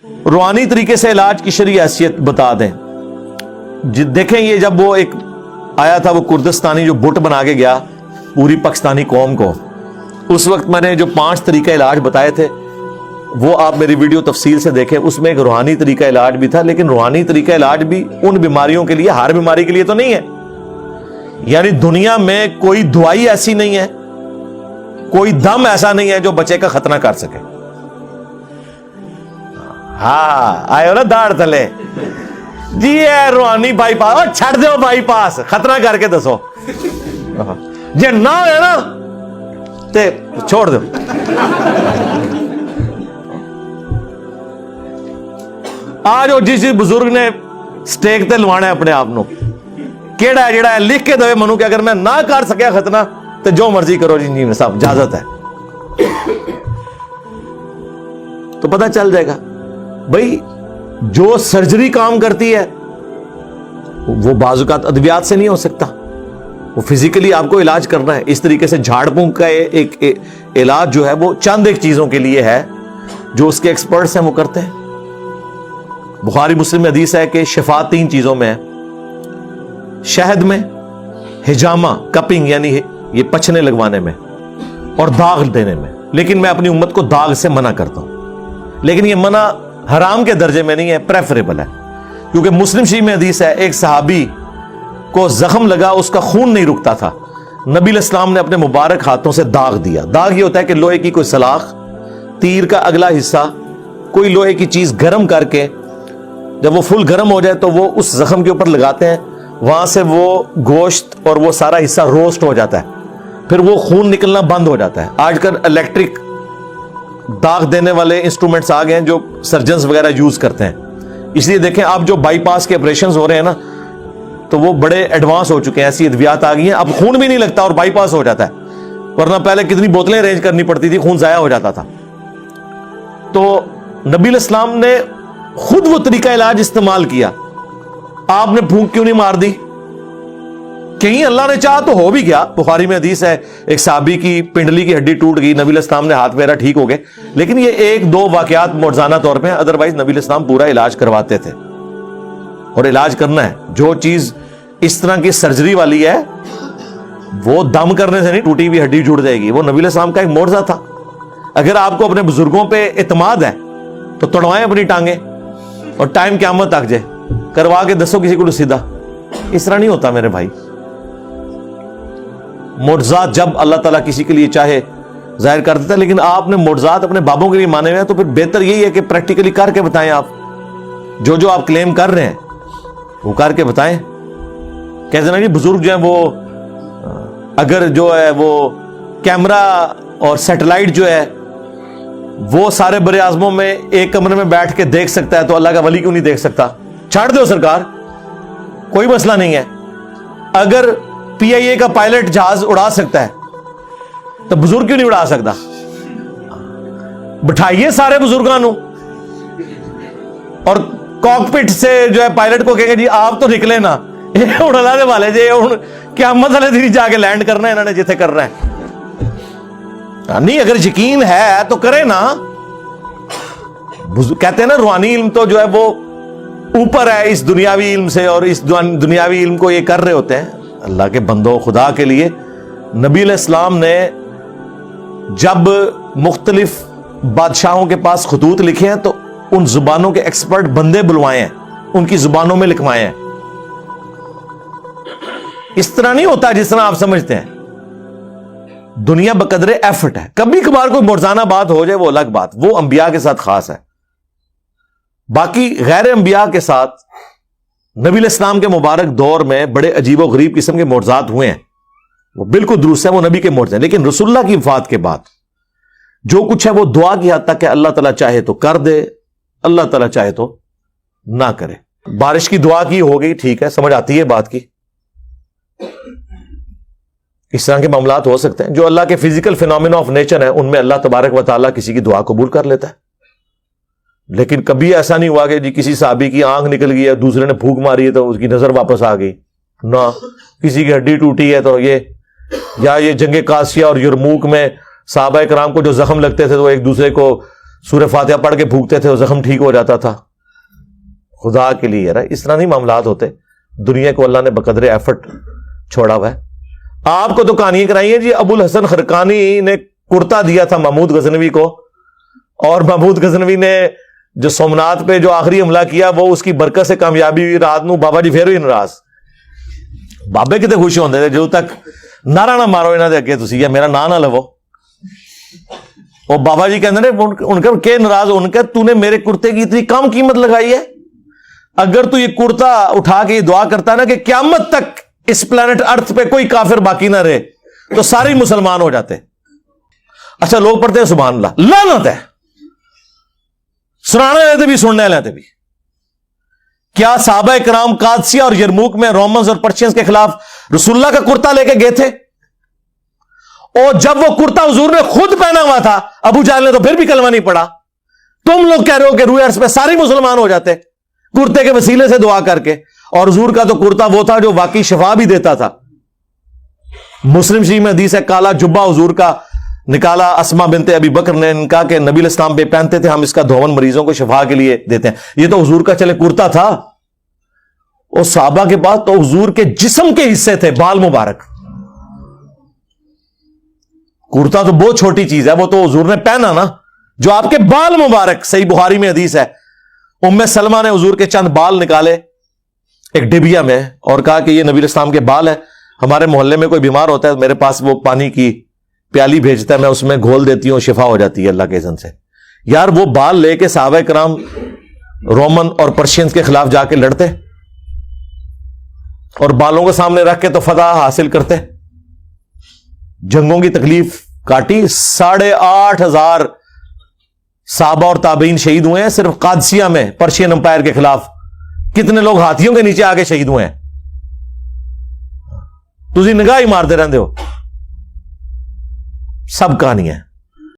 روحانی طریقے سے علاج کی شرعی حیثیت بتا دیں. دیکھیں یہ جب وہ ایک آیا تھا وہ کردستانی جو بت بنا کے گیا پوری پاکستانی قوم کو, اس وقت میں نے جو 5 طریقہ علاج بتائے تھے وہ آپ میری ویڈیو تفصیل سے دیکھیں. اس میں ایک روحانی طریقہ علاج بھی تھا, لیکن روحانی طریقہ علاج بھی ان بیماریوں کے لیے, ہر بیماری کے لیے تو نہیں ہے. یعنی دنیا میں کوئی دوائی ایسی نہیں ہے, کوئی دم ایسا نہیں ہے جو بچے کا ختنہ کر سکے. ہاں آئے ہو نا داڑھ تلے جی ہے روحانی بائی پاس, چھڑ دو بائی پاس, ختنہ کر کے دسو جی نہ ہے نا تے چھوڑ دو. آج جس بزرگ نے سٹیک تے لوانا ہے اپنے آپ نو, کیڑا ہے جڑا ہے لکھ کے دے منو کہ اگر میں نہ کر سکیا ختنہ تو جو مرضی کرو جی صاحب اجازت ہے, تو پتہ چل جائے گا. بھائی جو سرجری کام کرتی ہے وہ بعض اوقات ادویات سے نہیں ہو سکتا, وہ فزیکلی آپ کو علاج کرنا ہے. اس طریقے سے جھاڑ پھونک کا ایک علاج جو ہے وہ چند ایک چیزوں کے لیے ہے جو اس کے ایکسپرٹس ہیں وہ کرتے ہیں. بخاری مسلم میں حدیث ہے کہ شفا 3 چیزوں میں ہے, شہد میں, حجامہ کپنگ یعنی یہ پچھنے لگوانے میں, اور داغ دینے میں. لیکن میں اپنی امت کو داغ سے منع کرتا ہوں, لیکن یہ منع حرام کے درجے میں نہیں ہے, پریفریبل ہے. کیونکہ مسلم شریف میں حدیث ہے ایک صحابی کو زخم لگا, اس کا خون نہیں رکتا تھا, نبی علیہ السلام نے اپنے مبارک ہاتھوں سے داغ دیا. داغ یہ ہوتا ہے کہ لوہے کی کوئی سلاخ, تیر کا اگلا حصہ, کوئی لوہے کی چیز گرم کر کے جب وہ فل گرم ہو جائے تو وہ اس زخم کے اوپر لگاتے ہیں, وہاں سے وہ گوشت اور وہ سارا حصہ روسٹ ہو جاتا ہے, پھر وہ خون نکلنا بند ہو جاتا ہے. آج کل الیکٹرک داغ دینے والے انسٹرومنٹس آ گئے ہیں جو سرجنز وغیرہ یوز کرتے ہیں. اس لیے دیکھیں آپ جو بائی پاس کے آپریشنز ہو رہے ہیں نا تو وہ بڑے ایڈوانس ہو چکے ہیں, ایسی ادویات آ گئی ہیں, اب خون بھی نہیں لگتا اور بائی پاس ہو جاتا ہے. ورنہ پہلے کتنی بوتلیں ارینج کرنی پڑتی تھی, خون ضائع ہو جاتا تھا. تو نبی علیہ السلام نے خود وہ طریقہ علاج استعمال کیا, آپ نے پھونک کیوں نہیں مار دی؟ کہیں اللہ نے چاہا تو ہو بھی گیا. بخاری میں حدیث ہے ایک صحابی کی پنڈلی کی ہڈی ٹوٹ گئی, نبی علیہ السلام نے ہاتھ وغیرہ ٹھیک ہو گئے, لیکن یہ 1-2 واقعات معجزانہ طور پہ ہیں. ادروائز نبی علیہ السلام پورا علاج کرواتے تھے, اور علاج کرنا ہے. جو چیز اس طرح کی سرجری والی ہے وہ دم کرنے سے نہیں ٹوٹی ہوئی ہڈی جڑ جائے گی, وہ نبی علیہ السلام کا ایک معجزہ تھا. اگر آپ کو اپنے بزرگوں پہ اعتماد ہے تو توڑوائیں اپنی ٹانگیں اور ٹائم قیامت تک جائے کروا کے دسو کسی کو سیدھا. اس طرح نہیں ہوتا میرے بھائی. معجزات جب اللہ تعالیٰ کسی کے لیے چاہے ظاہر کر دیتا ہے, لیکن آپ نے معجزات اپنے بابوں کے لیے مانے ہوئے ہیں, تو پھر بہتر یہی ہے کہ پریکٹیکلی کر کے بتائیں. آپ جو آپ کلیم کر رہے ہیں وہ کر کے بتائیں. کہتے ہیں نا کہ بزرگ جو ہیں وہ اگر جو ہے وہ کیمرہ اور سیٹلائٹ جو ہے وہ سارے بر اعظموں میں ایک کمرے میں بیٹھ کے دیکھ سکتا ہے تو اللہ کا ولی کیوں نہیں دیکھ سکتا؟ چھاڑ دو سرکار, کوئی مسئلہ نہیں ہے. اگر PIA کا پائلٹ جہاز اڑا سکتا ہے تو بزرگ کیوں نہیں اڑا سکتا؟ بٹھائیے سارے بزرگانوں اور کاکپٹ سے جو ہے پائلٹ کو کہیں گے جی آپ تو نکلے نا, یہ اڑا دے والے جی قیامت والے دن جا کے لینڈ کرنا ہے انہوں نے جتنے کرنا ہے. نہیں اگر یقین ہے تو کرے نا. کہتے ہیں نا روحانی علم تو جو ہے وہ اوپر ہے اس دنیاوی علم سے, اور اس دنیاوی علم کو یہ کر رہے ہوتے ہیں. اللہ کے بندوں خدا کے لیے نبی علیہ السلام نے جب مختلف بادشاہوں کے پاس خطوط لکھے ہیں تو ان زبانوں کے ایکسپرٹ بندے بلوائے ہیں, ان کی زبانوں میں لکھوائے ہیں. اس طرح نہیں ہوتا جس طرح آپ سمجھتے ہیں. دنیا بقدر ایفرٹ ہے. کبھی کبھار کوئی معجزانہ بات ہو جائے وہ الگ بات, وہ انبیاء کے ساتھ خاص ہے. باقی غیر انبیاء کے ساتھ نبی علیہ السلام کے مبارک دور میں بڑے عجیب و غریب قسم کے معجزات ہوئے ہیں, وہ بالکل درست ہے, وہ نبی کے معجزے ہیں. لیکن رسول اللہ کی وفات کے بعد جو کچھ ہے وہ دعا کی حد تک ہے. اللہ تعالیٰ چاہے تو کر دے, اللہ تعالیٰ چاہے تو نہ کرے. بارش کی دعا کی ہو گئی, ٹھیک ہے, سمجھ آتی ہے بات کی. اس طرح کے معاملات ہو سکتے ہیں. جو اللہ کے فزیکل فینومینا آف نیچر ہیں ان میں اللہ تبارک و تعالیٰ کسی کی دعا قبول کر لیتا ہے. لیکن کبھی ایسا نہیں ہوا کہ جی کسی صحابی کی آنکھ نکل گئی ہے, دوسرے نے پھونک ماری ہے تو اس کی نظر واپس آ گئی. نہ کسی کی ہڈی ٹوٹی ہے تو یہ جنگ قادسیہ اور یرموک میں صحابہ کرام کو جو زخم لگتے تھے تو ایک دوسرے کو سورہ فاتحہ پڑھ کے پھونکتے تھے وہ زخم ٹھیک ہو جاتا تھا. خدا کے لیے یار اس طرح نہیں معاملات ہوتے. دنیا کو اللہ نے بقدر ایفرٹ چھوڑا ہوا ہے. آپ کو تو کہانیاں کرائی ہیں جی. ابو الحسن خرقانی نے کرتا دیا تھا محمود غزنوی کو, اور محمود غزنوی نے جو سومنات پہ جو آخری حملہ کیا وہ اس کی برکت سے کامیابی ہوئی. رات نو بابا جی پھر ہوئی ناراض. بابے کتنے خوش ہوندے تھے جو تک نعرہ نہ مارو انہاں دے اگے تسی یا میرا نا نہ لو. وہ بابا جی کہندے نے ان کا کہ ناراض ان کا تو نے میرے کرتے کی اتنی کم قیمت لگائی ہے. اگر تو یہ کرتا اٹھا کے یہ دعا کرتا نا کہ قیامت تک اس پلانٹ ارتھ پہ کوئی کافر باقی نہ رہے تو سارے مسلمان ہو جاتے. اچھا لوگ پڑھتے ہیں سبحان اللہ, لعنت ہے سنانے والے بھی سننے والے بھی. کیا صحابہ کرام قادسیہ اور یرموک میں رومنز اور پرشینز کے خلاف رسول اللہ کا کرتا لے کے گئے تھے؟ اور جب وہ کرتا حضور نے خود پہنا ہوا تھا ابو جہل نے تو پھر بھی کلمہ نہیں پڑھا. تم لوگ کہہ رہے ہو کہ روح ارض پہ سارے مسلمان ہو جاتے کرتے کے وسیلے سے دعا کر کے. اور حضور کا تو کرتا وہ تھا جو واقعی شفا بھی دیتا تھا. مسلم شریف میں حدیث ہے کالا جبہ حضور کا نکالا اسما بنت ابی بکر نے ان کا کہ نبی الاسلام پہ پہنتے تھے, ہم اس کا دھون مریضوں کو شفا کے لیے دیتے ہیں. یہ تو حضور کا چلے کرتا تھا. اور صحابہ کے پاس تو حضور کے جسم کے حصے تھے, بال مبارک. کرتا تو بہت چھوٹی چیز ہے, وہ تو حضور نے پہنا نا جو آپ کے بال مبارک. صحیح بخاری میں حدیث ہے ام سلمہ نے حضور کے چند بال نکالے ایک ڈبیا میں اور کہا کہ یہ نبی الاسلام کے بال ہے, ہمارے محلے میں کوئی بیمار ہوتا ہے میرے پاس وہ پانی کی پیالی بھیجتا ہے, میں اس میں گھول دیتی ہوں, شفا ہو جاتی ہے اللہ کے اذن سے. یار وہ بال لے کے صحابہ کرام رومن اور پرشینز کے خلاف جا کے لڑتے اور بالوں کو سامنے رکھ کے تو فتح حاصل کرتے. جنگوں کی تکلیف کاٹی. 8,500 صحابہ اور تابعین شہید ہوئے ہیں صرف قادسیہ میں پرشین امپائر کے خلاف. کتنے لوگ ہاتھیوں کے نیچے آگے شہید ہوئے ہیں. تسی نگاہ ہی مارتے رہتے ہو, سب کہانی ہے.